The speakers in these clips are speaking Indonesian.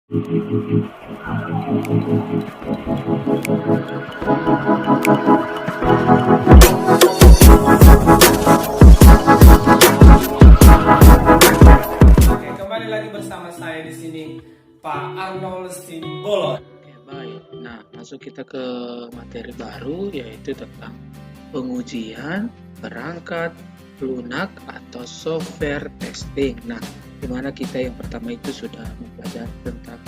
Oke, kembali lagi bersama saya di sini, Pak Arnold Simbolon. Oke, baik. Nah, masuk kita ke materi baru, yaitu tentang pengujian perangkat lunak atau software testing. Nah, dimana kita yang pertama itu sudah mempelajari tentang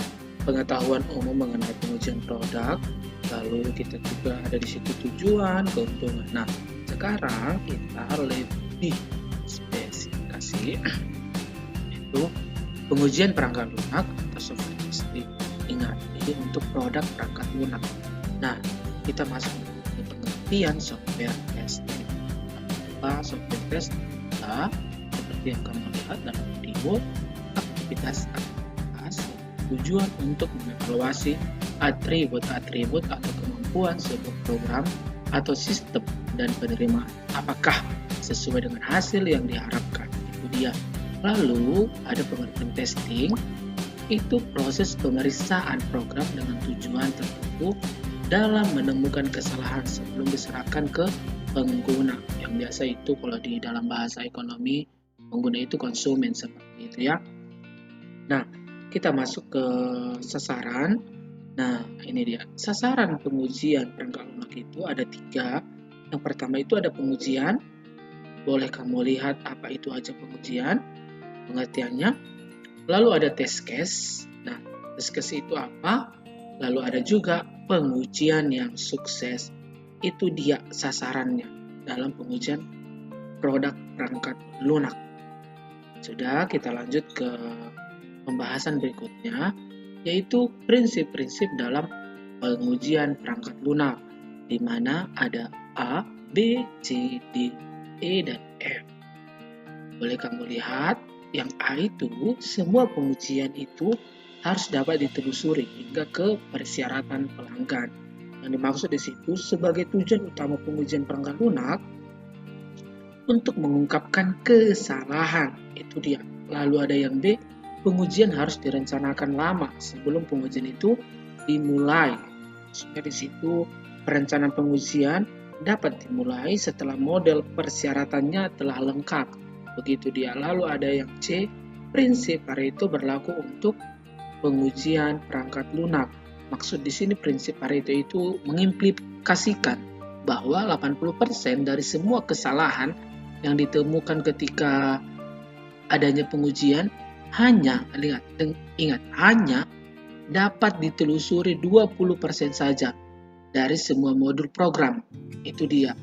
pengetahuan umum mengenai pengujian produk, lalu kita juga ada di situ tujuan, keuntungan. Nah, sekarang kita lebih spesifikasi itu pengujian perangkat lunak atau software testing. Ingat, ini untuk produk perangkat lunak. Nah, kita masuk ke pengertian software testing. Apa software testing? Nah, seperti yang kamu lihat dalam video, aktivitas tujuan untuk mengevaluasi atribut-atribut atau kemampuan sebuah program atau sistem dan penerimaan apakah sesuai dengan hasil yang diharapkan. Itu dia. Lalu ada pengertian testing, itu proses pemeriksaan program dengan tujuan tertentu dalam menemukan kesalahan sebelum diserahkan ke pengguna. Yang biasa itu kalau di dalam bahasa ekonomi pengguna itu konsumen, seperti itu ya. Nah, kita masuk ke sasaran. Nah, ini dia. Sasaran pengujian perangkat lunak itu ada 3. Yang pertama itu ada pengujian. Boleh kamu lihat apa itu aja pengujian, pengertiannya. Lalu ada test case. Nah, test case itu apa? Lalu ada juga pengujian yang sukses. Itu dia sasarannya dalam pengujian produk perangkat lunak. Sudah, kita lanjut ke pembahasan berikutnya, yaitu prinsip-prinsip dalam pengujian perangkat lunak, di mana ada A, B, C, D, E, dan F. Boleh kamu lihat, yang A itu, semua pengujian itu harus dapat ditelusuri hingga ke persyaratan pelanggan. Yang dimaksud di situ sebagai tujuan utama pengujian perangkat lunak untuk mengungkapkan kesalahan. Itu dia. Lalu ada yang B, pengujian harus direncanakan lama sebelum pengujian itu dimulai. Maksudnya di situ perencanaan pengujian dapat dimulai setelah model persyaratannya telah lengkap. Begitu dia. Lalu ada yang C, prinsip Pareto berlaku untuk pengujian perangkat lunak. Maksud di sini prinsip Pareto itu mengimplikasikan bahwa 80% dari semua kesalahan yang ditemukan ketika adanya pengujian hanya dapat ditelusuri 20% saja dari semua modul program. Itu dia.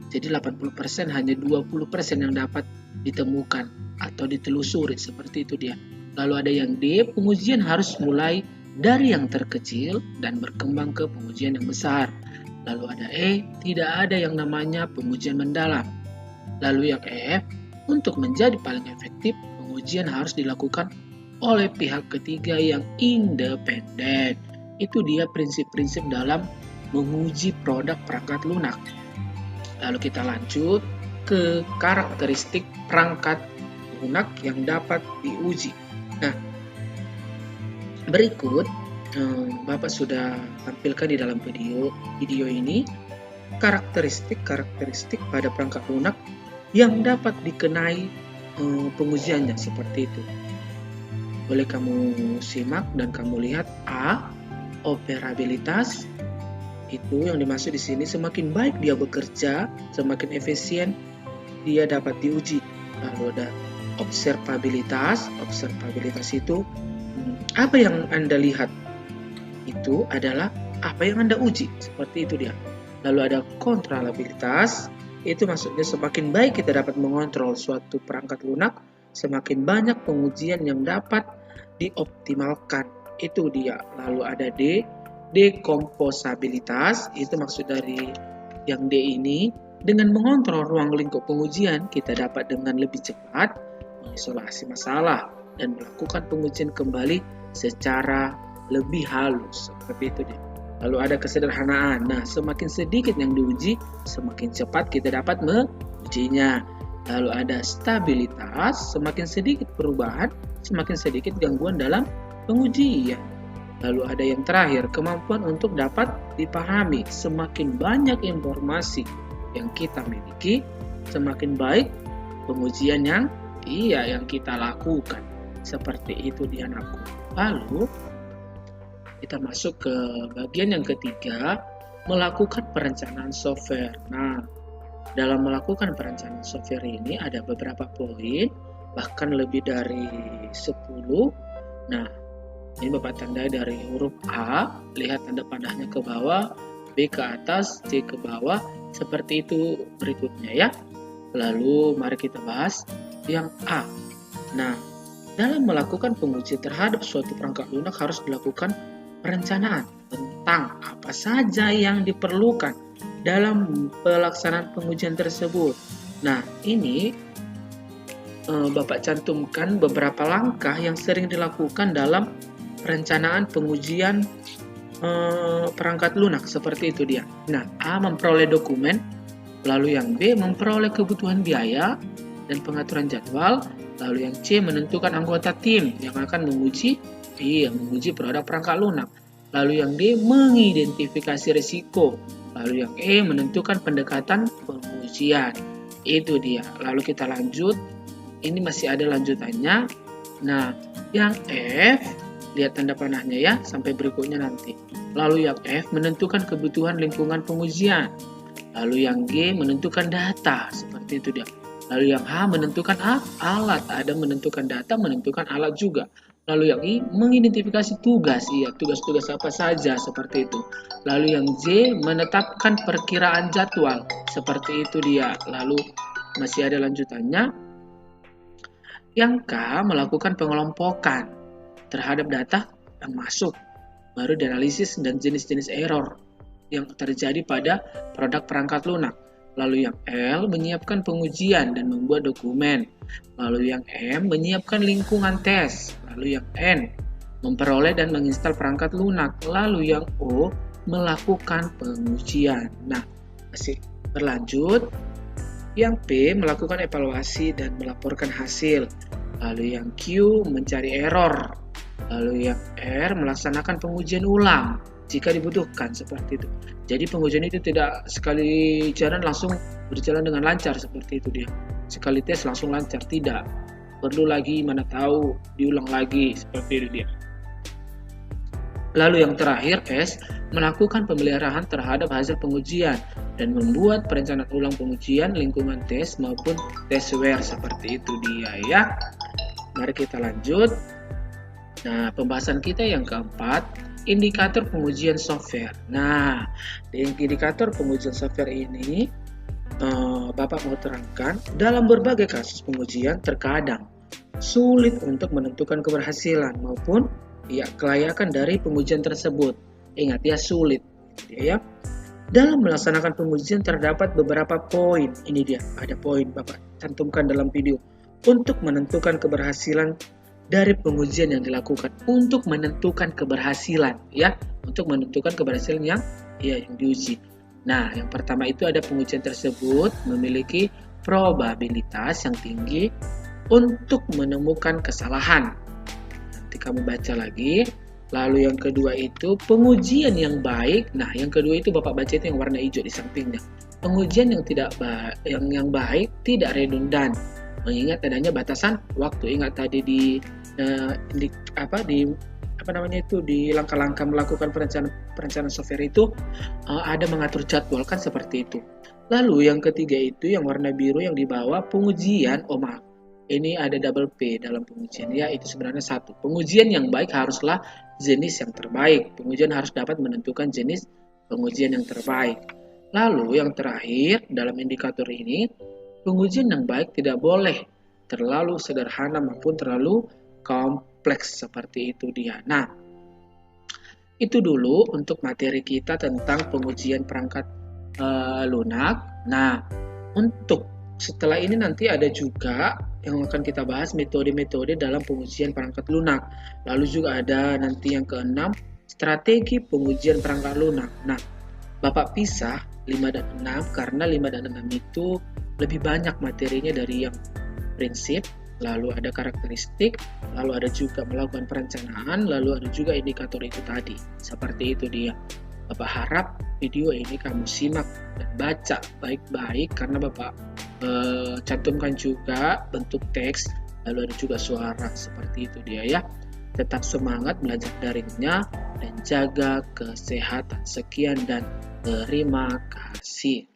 Jadi 80% hanya 20% yang dapat ditemukan atau ditelusuri, seperti itu dia. Lalu ada yang D, pengujian harus mulai dari yang terkecil dan berkembang ke pengujian yang besar. Lalu ada E, tidak ada yang namanya pengujian mendalam. Lalu yang F, untuk menjadi paling efektif, pengujian harus dilakukan oleh pihak ketiga yang independen. Itu dia prinsip-prinsip dalam menguji produk perangkat lunak. Lalu kita lanjut ke karakteristik perangkat lunak yang dapat diuji. Nah, berikut Bapak sudah tampilkan di dalam video ini karakteristik pada perangkat lunak yang dapat dikenai pengujiannya, seperti itu. Boleh kamu simak dan kamu lihat. A, operabilitas. Itu yang dimaksud di sini, semakin baik dia bekerja, semakin efisien dia dapat diuji. Lalu ada observabilitas. Observabilitas itu apa yang Anda lihat itu adalah apa yang Anda uji, seperti itu dia. Lalu ada kontrolabilitas. Itu maksudnya semakin baik kita dapat mengontrol suatu perangkat lunak, semakin banyak pengujian yang dapat dioptimalkan. Itu dia. Lalu ada D, dekomposabilitas. Itu maksud dari yang D ini, dengan mengontrol ruang lingkup pengujian, kita dapat dengan lebih cepat mengisolasi masalah dan melakukan pengujian kembali secara lebih halus. Seperti itu dia. Lalu ada kesederhanaan. Nah, semakin sedikit yang diuji, semakin cepat kita dapat mengujinya. Lalu ada stabilitas. Semakin sedikit perubahan, semakin sedikit gangguan dalam pengujian. Lalu ada yang terakhir, kemampuan untuk dapat dipahami. Semakin banyak informasi yang kita miliki, semakin baik pengujian yang kita lakukan. Seperti itu dia anakku. Lalu kita masuk ke bagian yang ketiga, melakukan perencanaan software. Nah, dalam melakukan perencanaan software ini ada beberapa poin, bahkan lebih dari 10. Nah, ini Bapak tandai dari huruf A, lihat tanda panahnya ke bawah, B ke atas, C ke bawah, seperti itu berikutnya ya. Lalu mari kita bahas yang A. Nah, dalam melakukan pengujian terhadap suatu perangkat lunak harus dilakukan perencanaan tentang apa saja yang diperlukan dalam pelaksanaan pengujian tersebut. Nah, ini Bapak cantumkan beberapa langkah yang sering dilakukan dalam perencanaan pengujian perangkat lunak, seperti itu dia. Nah, A memperoleh dokumen, lalu yang B memperoleh kebutuhan biaya dan pengaturan jadwal, lalu yang C menentukan anggota tim yang akan menguji produk perangkat lunak, lalu yang D mengidentifikasi risiko, lalu yang E menentukan pendekatan pengujian. Itu dia. Lalu kita lanjut, ini masih ada lanjutannya. Nah, yang F, lihat tanda panahnya ya, sampai berikutnya nanti. Lalu yang F menentukan kebutuhan lingkungan pengujian. Lalu yang G menentukan data, seperti itu dia. Lalu yang H menentukan alat, ada menentukan data, menentukan alat juga. Lalu yang I mengidentifikasi tugas, tugas-tugas apa saja, seperti itu. Lalu yang J menetapkan perkiraan jadwal, seperti itu dia. Lalu masih ada lanjutannya. Yang K melakukan pengelompokan terhadap data yang masuk, baru dianalisis dan jenis-jenis error yang terjadi pada produk perangkat lunak. Lalu yang L menyiapkan pengujian dan membuat dokumen. Lalu yang M menyiapkan lingkungan tes. Lalu yang N memperoleh dan menginstal perangkat lunak. Lalu yang O melakukan pengujian. Nah, masih berlanjut. Yang P melakukan evaluasi dan melaporkan hasil. Lalu yang Q mencari error. Lalu yang R melaksanakan pengujian ulang jika dibutuhkan, seperti itu. Jadi pengujian itu tidak sekali jalan langsung berjalan dengan lancar, seperti itu dia. Sekali tes langsung lancar, tidak. Perlu lagi, mana tahu, diulang lagi, seperti itu dia. Lalu yang terakhir, S, melakukan pemeliharaan terhadap hasil pengujian dan membuat perencanaan ulang pengujian lingkungan tes maupun testware, seperti itu dia ya. Mari kita lanjut. Nah, pembahasan kita yang keempat, indikator pengujian software. Nah, di indikator pengujian software ini, Bapak mau terangkan, dalam berbagai kasus pengujian terkadang sulit untuk menentukan keberhasilan maupun kelayakan dari pengujian tersebut. Ingat ya, sulit. Ya. Dalam melaksanakan pengujian terdapat beberapa poin. Ini dia, ada poin Bapak cantumkan dalam video. Untuk menentukan keberhasilan dari pengujian yang dilakukan, untuk menentukan keberhasilan ya, untuk menentukan keberhasilan yang diuji. Nah, yang pertama itu ada pengujian tersebut memiliki probabilitas yang tinggi untuk menemukan kesalahan. Nanti kamu baca lagi. Lalu yang kedua itu pengujian yang baik. Nah, yang kedua itu Bapak baca itu yang warna hijau di sampingnya. Pengujian yang yang baik tidak redundan, mengingat adanya batasan waktu. Ingat tadi di langkah-langkah melakukan perencanaan software itu ada mengatur jadwal, kan seperti itu. Lalu yang ketiga itu yang warna biru yang di bawah, pengujian, ini ada double P dalam pengujian ya, itu sebenarnya satu. Pengujian yang baik haruslah jenis yang terbaik. Pengujian harus dapat menentukan jenis pengujian yang terbaik. Lalu yang terakhir dalam indikator ini, pengujian yang baik tidak boleh terlalu sederhana maupun terlalu kompleks, seperti itu dia. Nah, itu dulu untuk materi kita tentang pengujian perangkat lunak. Nah, untuk setelah ini nanti ada juga yang akan kita bahas metode-metode dalam pengujian perangkat lunak. Lalu juga ada nanti yang keenam, strategi pengujian perangkat lunak. Nah, Bapak pisah 5 dan 6 karena 5 dan 6 itu lebih banyak materinya dari yang prinsip. lalu ada karakteristik, lalu ada juga melakukan perencanaan, lalu ada juga indikator itu tadi. Seperti itu dia. Bapak harap video ini kamu simak dan baca baik-baik karena Bapak cantumkan juga bentuk teks, lalu ada juga suara. Seperti itu dia ya. Tetap semangat belajar daringnya dan jaga kesehatan. Sekian dan terima kasih.